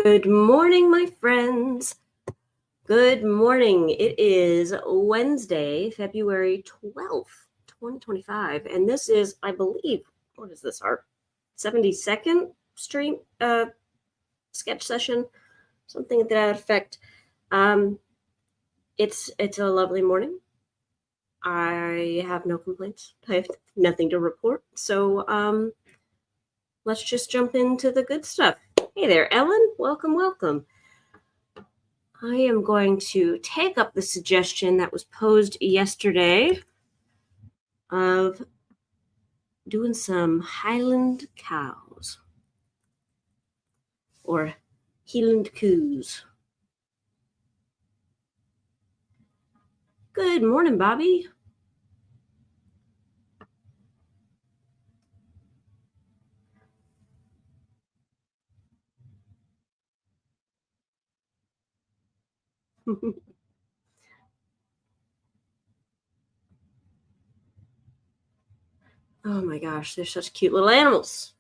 Good morning, my friends. Good morning. It is Wednesday, February 12th, 2025. And this is, I believe, what is this, our 72nd stream sketch session? Something to that effect. It's a lovely morning. I have no complaints. I have nothing to report. So let's just jump into the good stuff. Hey there, Ellen. Welcome. I am going to take up the suggestion that was posed yesterday of doing some Highland cows or Highland coos. Good morning, Bobby. Oh my gosh, they're such cute little animals.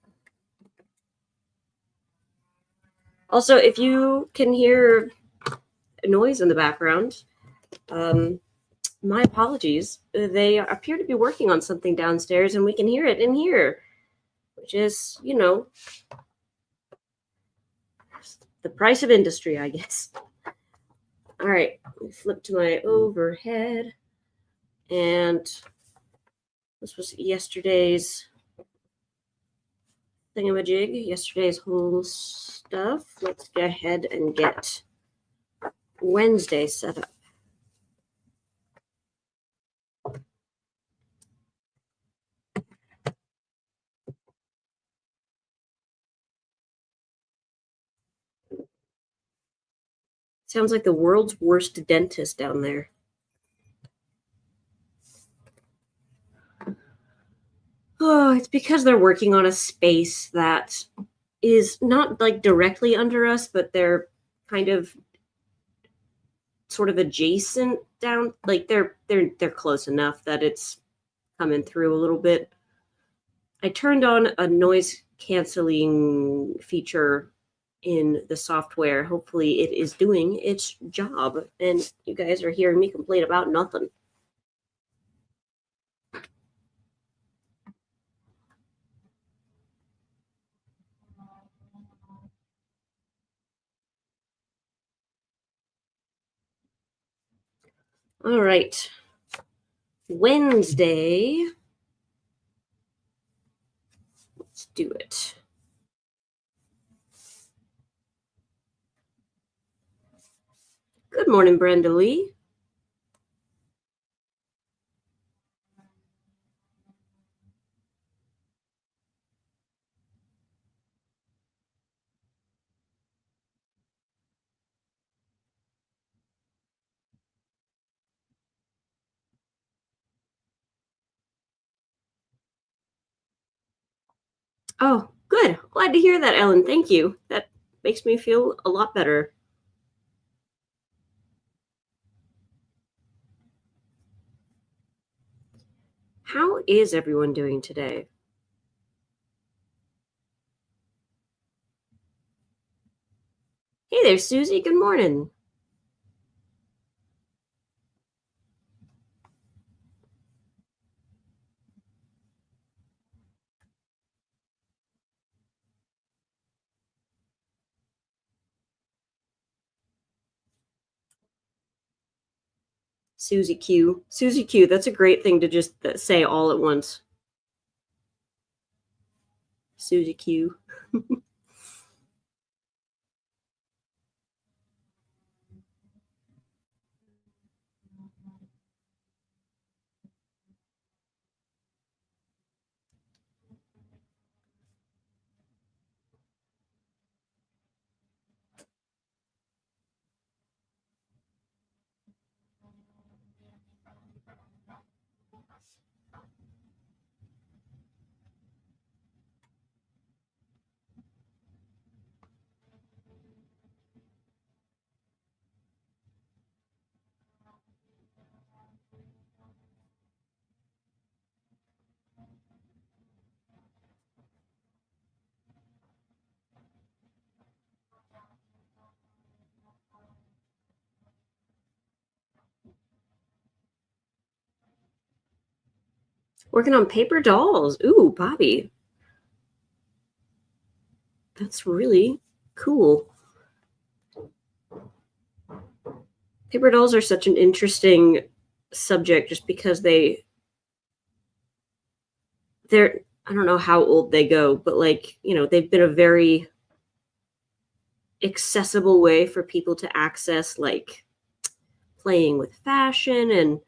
Also, if you can hear a noise in the background, my apologies. They appear to be working on something downstairs, and we can hear it in here, which is, the price of industry, I guess. All right, let me flip to my overhead. And this was yesterday's thingamajig, yesterday's whole stuff. Let's go ahead and get Wednesday set up. Sounds like the world's worst dentist down there. Oh, it's because they're working on a space that is not like directly under us, but they're kind of sort of adjacent down. Like they're close enough that it's coming through a little bit. I turned on a noise canceling feature in the software. Hopefully it is doing its job and you guys are hearing me complain about nothing. All right. Wednesday. Let's do it. Good morning, Brenda Lee. Oh, good. Glad to hear that, Ellen. Thank you. That makes me feel a lot better. How is everyone doing today? Hey there, Susie. Good morning. Susie Q. Susie Q. That's a great thing to just say all at once. Susie Q. Working on paper dolls. Ooh, Bobby. That's really cool. Paper dolls are such an interesting subject just because they're I don't know how old they go, but like, they've been a very accessible way for people to access like playing with fashion and,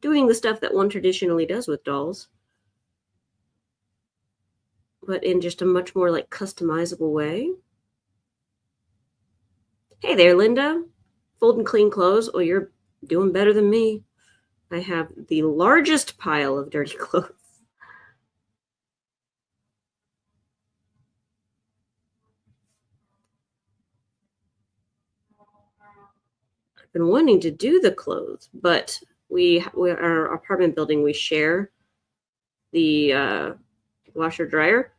doing the stuff that one traditionally does with dolls, but in just a much more like customizable way. Hey there, Linda. Fold and clean clothes. Oh, you're doing better than me. I have the largest pile of dirty clothes. I've been wanting to do the clothes, but we our apartment building, we share the washer dryer,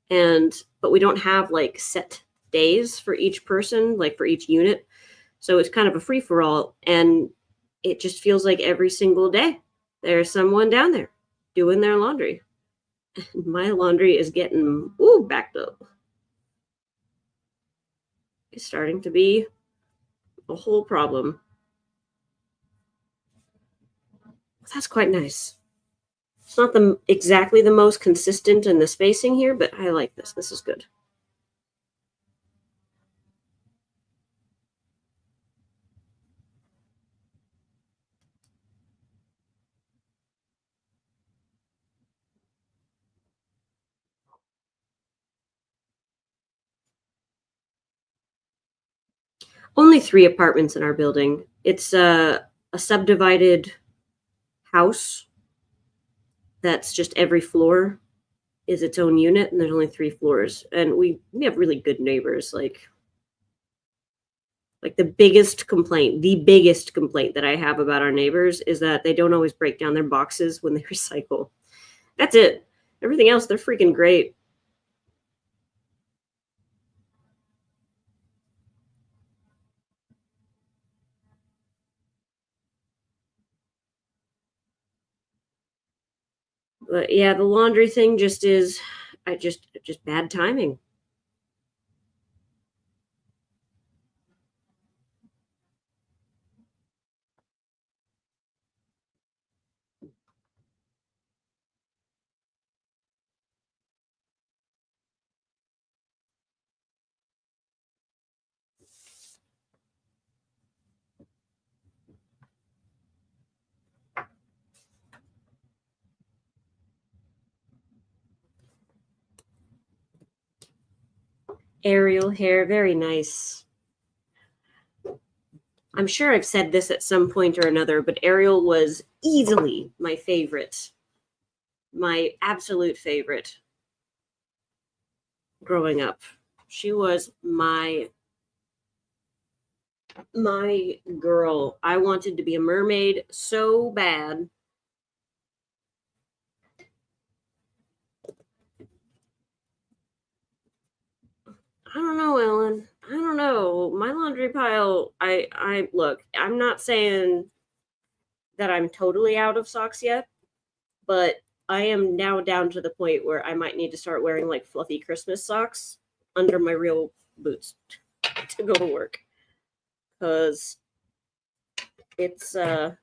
and but we don't have like set days for each person, like for each unit. So it's kind of a free for all, and it just feels like every single day there's someone down there doing their laundry. My laundry is getting backed up. It's starting to be a whole problem. That's quite nice. It's not exactly the most consistent in the spacing here, but I like this. This is good. Only 3 apartments in our building. It's a subdivided house that's just every floor is its own unit, and there's only 3 floors. And we have really good neighbors. Like the biggest complaint that I have about our neighbors is that they don't always break down their boxes when they recycle. That's it. Everything else, they're freaking great. But yeah, the laundry thing just is I just bad timing. Aerial hair, very nice. I'm sure I've said this at some point or another, but Ariel was easily my favorite, my absolute favorite growing up. She was my girl. I wanted to be a mermaid so bad. I don't know, Ellen. I don't know. My laundry pile, I look, I'm not saying that I'm totally out of socks yet, but I am now down to the point where I might need to start wearing like fluffy Christmas socks under my real boots to go to work, cuz it's uh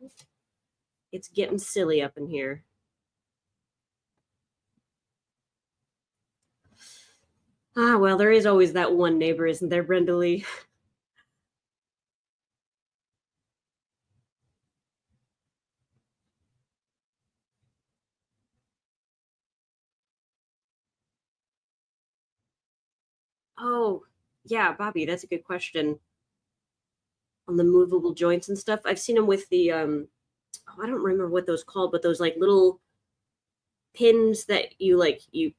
it's getting silly up in here. Ah, well, there is always that one neighbor, isn't there, Brenda Lee? Oh, yeah, Bobby, that's a good question. On the movable joints and stuff, I've seen them with the I don't remember what those called, but those like little pins that you like you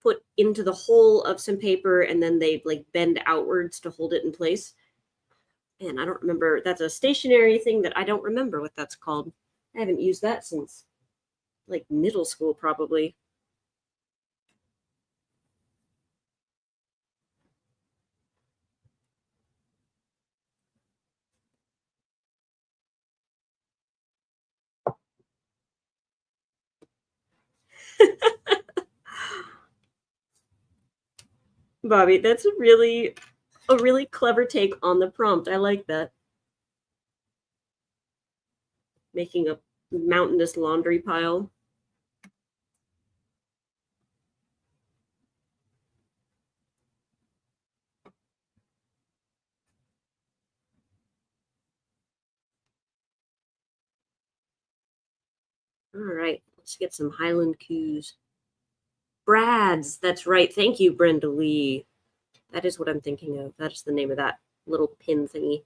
put into the hole of some paper and then they like bend outwards to hold it in place. And I don't remember. That's a stationary thing that I don't remember what that's called. I haven't used that since like middle school, probably. Bobby, that's a really clever take on the prompt. I like that. Making a mountainous laundry pile. All right, let's get some Highland cues. Brad's. That's right. Thank you, Brenda Lee. That is what I'm thinking of. That is the name of that little pin thingy.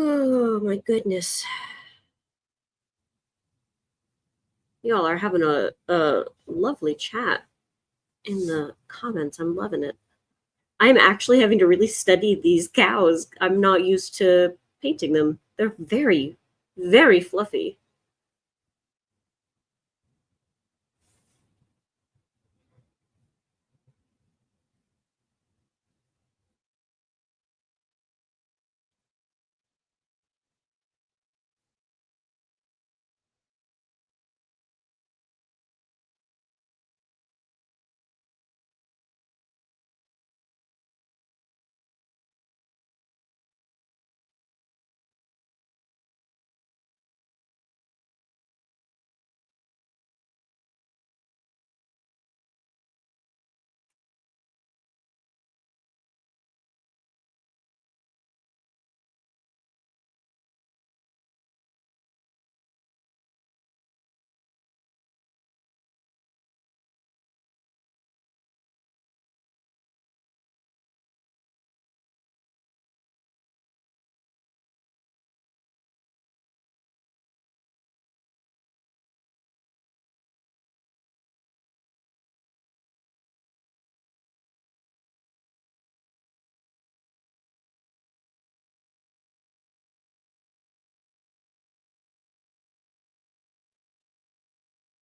Oh my goodness. Y'all are having a lovely chat in the comments. I'm loving it. I'm actually having to really study these cows. I'm not used to painting them. They're very, very fluffy.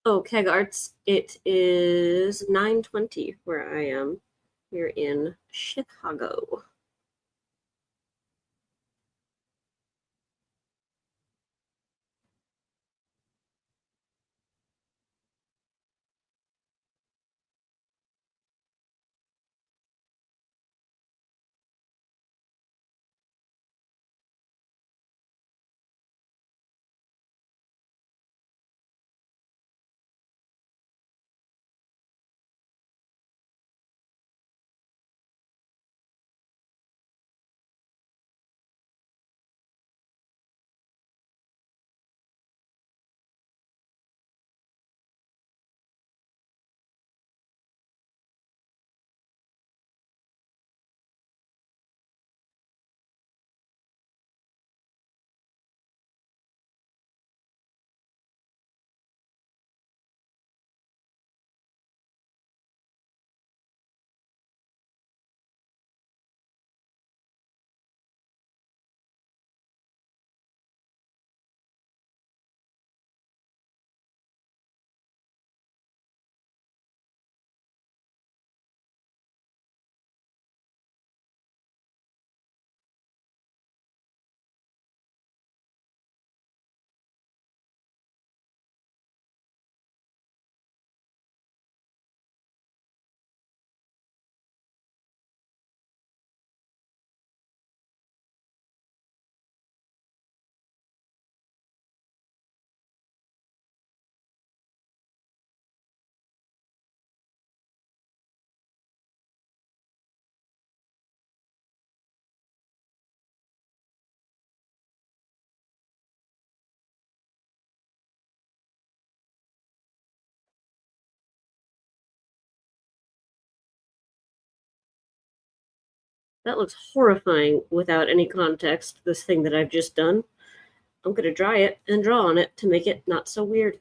Oh, Keg Arts, it is 9:20 where I am here in Chicago. That looks horrifying without any context, this thing that I've just done. I'm going to dry it and draw on it to make it not so weird.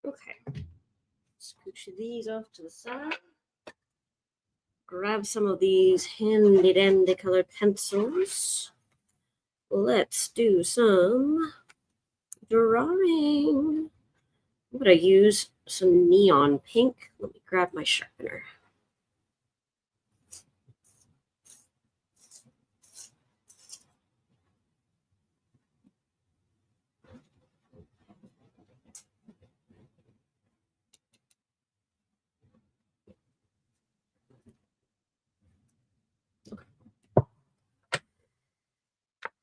Okay. Scooch these off to the side. grab some of these handy-dandy colored pencils. Let's do some drawing. I'm going to use some neon pink. Let me grab my sharpener.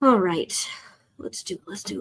All right, let's do it.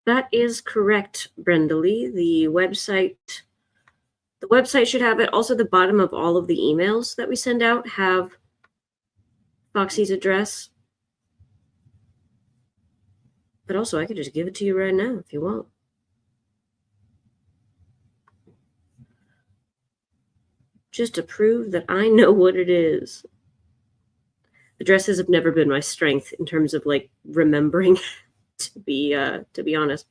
That is correct, Brenda Lee. The website should have it. Also, the bottom of all of the emails that we send out have Foxy's address. But also, I could just give it to you right now if you want. Just to prove that I know what it is. Addresses have never been my strength in terms of like remembering, to be honest.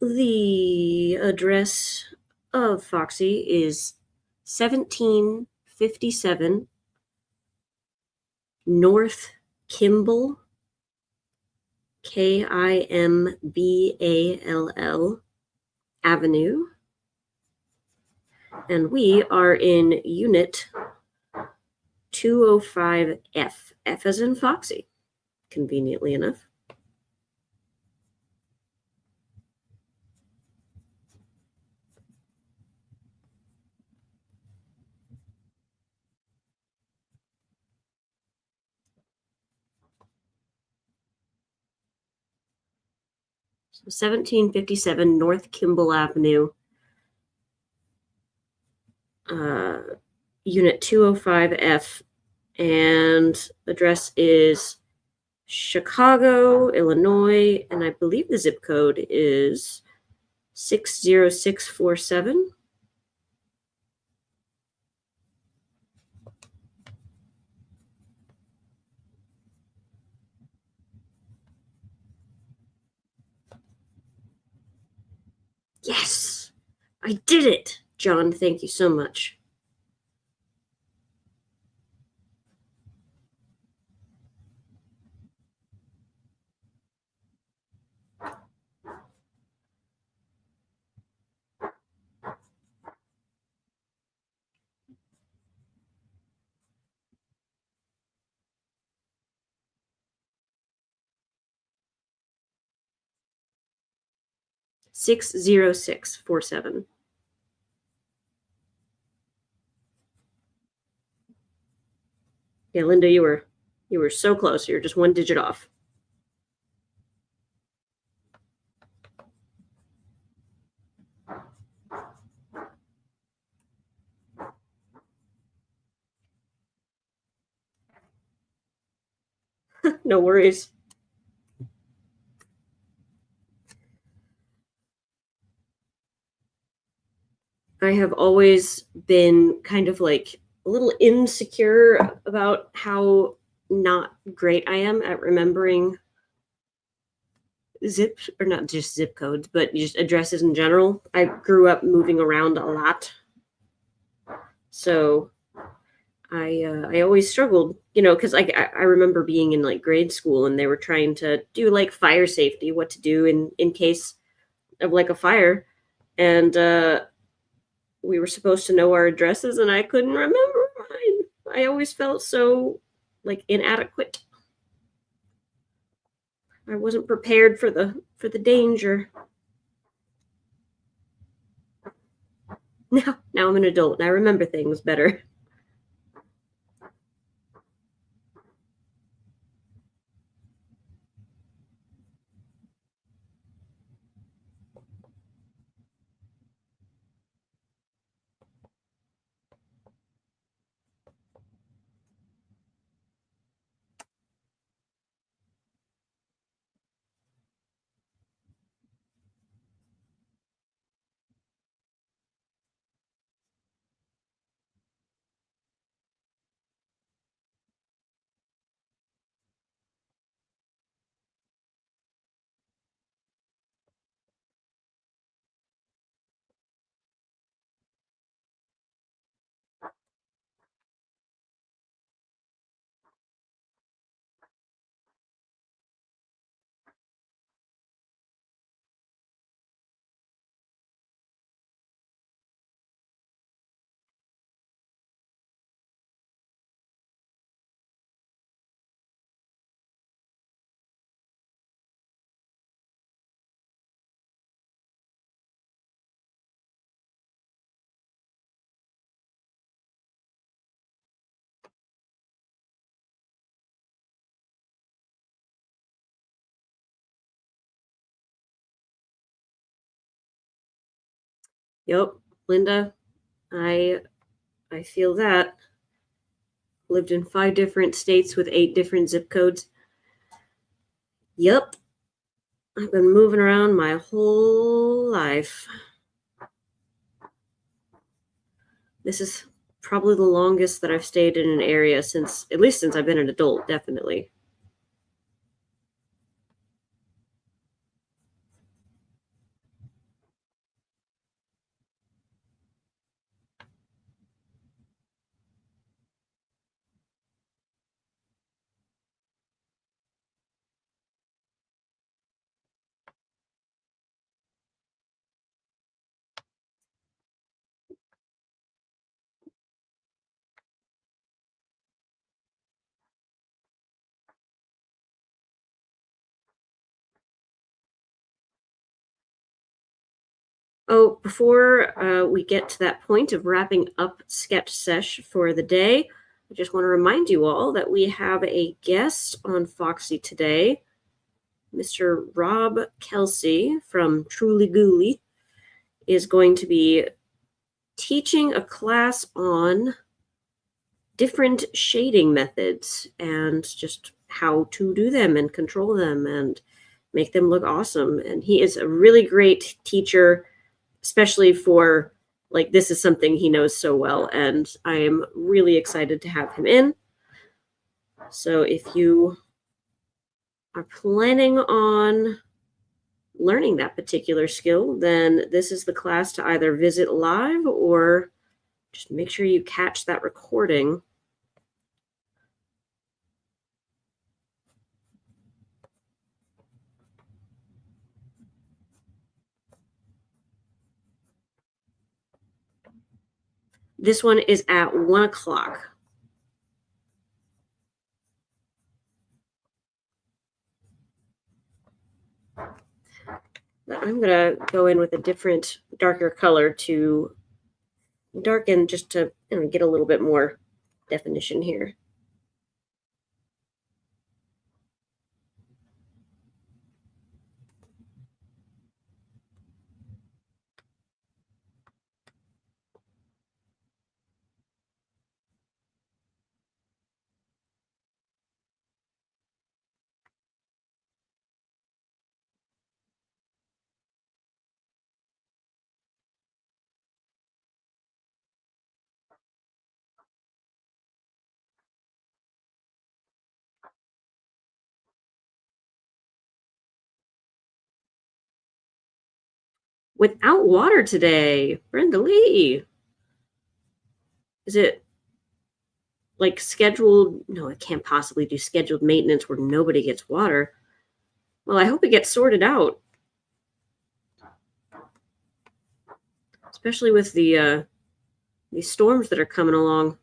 The address of Foxy is 1757 North Kimball, Kimball Avenue. And we are in Unit 205F. F as in Foxy, conveniently enough. So 1757 North Kimball Avenue, Unit 205F, and address is Chicago, Illinois, and I believe the zip code is 60647. Yes, I did it. John, thank you so much. Six zero six four seven. Yeah, Linda, you were so close. You're just one digit off. No worries. I have always been kind of like a little insecure about how not great I am at remembering zip or not just zip codes, but just addresses in general. I grew up moving around a lot, so I always struggled, because I remember being in like grade school and they were trying to do like fire safety, what to do in case of like a fire, and we were supposed to know our addresses, and I couldn't remember mine. I always felt so like inadequate. I wasn't prepared for the danger. Now I'm an adult and I remember things better. Yep, Linda, I I feel that. Lived in 5 different states with 8 different zip codes. Yep, I've been moving around my whole life. This is probably the longest that I've stayed in an area since, at least since I've been an adult, definitely. Oh, before we get to that point of wrapping up Sketch Sesh for the day, I just want to remind you all that we have a guest on Foxy today, Mr. Rob Kelsey from Truly Gooly is going to be teaching a class on different shading methods and just how to do them and control them and make them look awesome. And he is a really great teacher, especially for like this is something he knows so well. And I am really excited to have him in. So if you are planning on learning that particular skill, then this is the class to either visit live or just make sure you catch that recording. This one is at 1 o'clock. But I'm going to go in with a different, darker color to darken, just to get a little bit more definition here. Without water today, Brenda Lee. Is it like scheduled? No, it can't possibly do scheduled maintenance where nobody gets water. Well, I hope it gets sorted out, especially with the these storms that are coming along.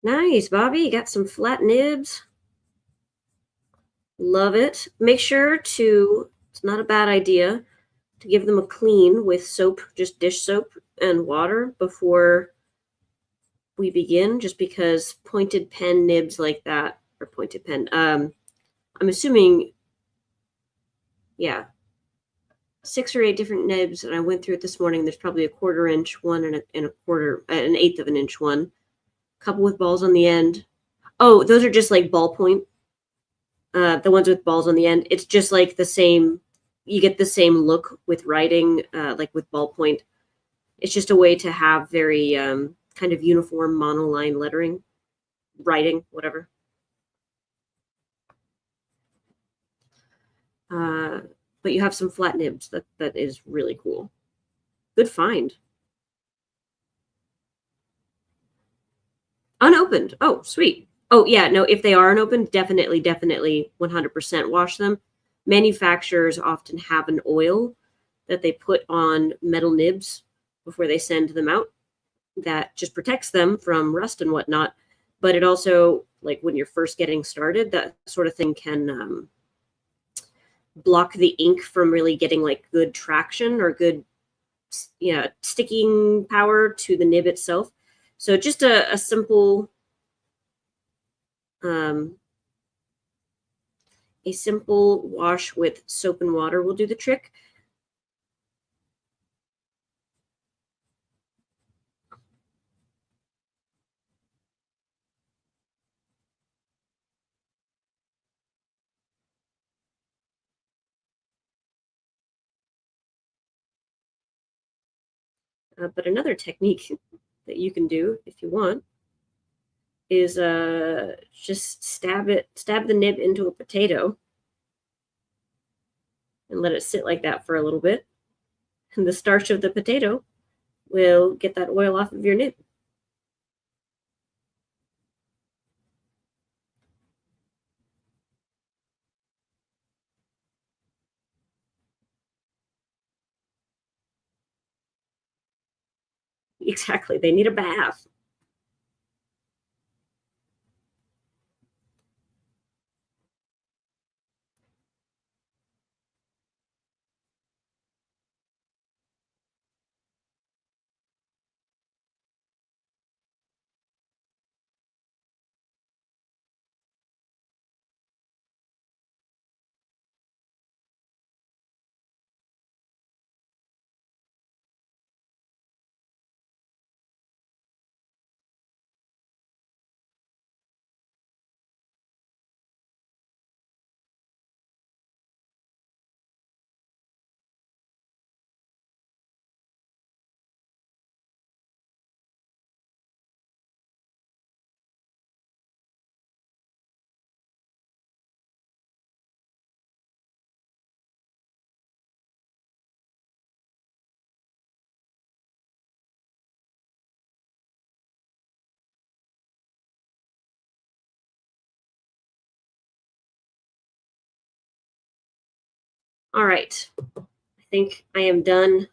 Nice, Bobby. You got some flat nibs. Love it. Make sure to, it's not a bad idea to give them a clean with soap, just dish soap and water before we begin, just because pointed pen nibs like that, or pointed pen, I'm assuming, yeah, 6 or 8 different nibs, and I went through it this morning. There's probably a 1/4 inch one and a quarter, an eighth of an inch one, a couple with balls on the end. Oh, those are just like ballpoint. The ones with balls on the end. It's just like the same. You get the same look with writing, like with ballpoint. It's just a way to have very kind of uniform monoline lettering, writing, whatever. But you have some flat nibs. That is really cool. Good find. Unopened. Oh, sweet. Oh, yeah. No, if they are unopened, definitely 100% wash them. Manufacturers often have an oil that they put on metal nibs before they send them out that just protects them from rust and whatnot. But it also, like when you're first getting started, that sort of thing can block the ink from really getting like good traction or good, yeah, sticking power to the nib itself. So just a simple um, a simple wash with soap and water will do the trick. But another technique that you can do if you want is just stab the nib into a potato and let it sit like that for a little bit. And the starch of the potato will get that oil off of your nib. Exactly. They need a bath. All right. I think I am done.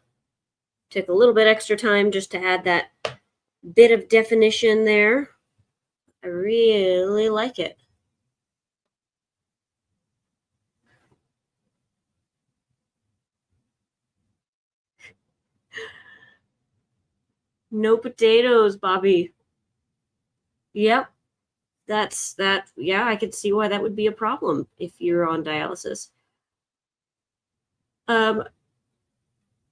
Took a little bit extra time just to add that bit of definition there. I really like it. No potatoes, Bobby. Yep. That's that. Yeah, I could see why that would be a problem if you're on dialysis. Um,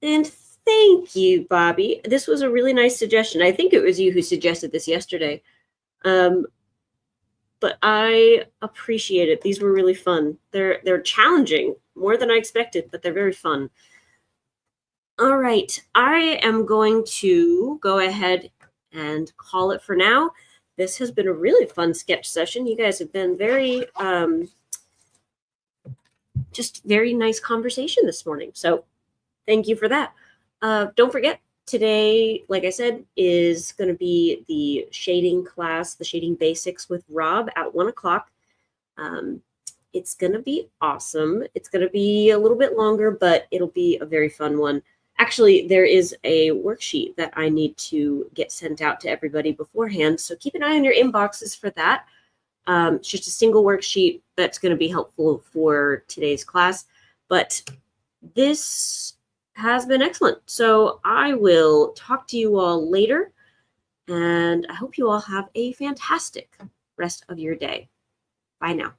and thank you, Bobby. This was a really nice suggestion. I think it was you who suggested this yesterday. Um, but I appreciate it. These were really fun. They're challenging, more than I expected, but they're very fun. All right, I am going to go ahead and call it for now. This has been a really fun sketch session. You guys have been very just very nice conversation this morning. So thank you for that. Don't forget, today, like I said, is going to be the shading class, the shading basics with Rob at 1 o'clock. It's going to be awesome. It's going to be a little bit longer, but it'll be a very fun one. Actually, there is a worksheet that I need to get sent out to everybody beforehand. So keep an eye on your inboxes for that. It's just a single worksheet that's going to be helpful for today's class. But this has been excellent. So I will talk to you all later. And I hope you all have a fantastic rest of your day. Bye now.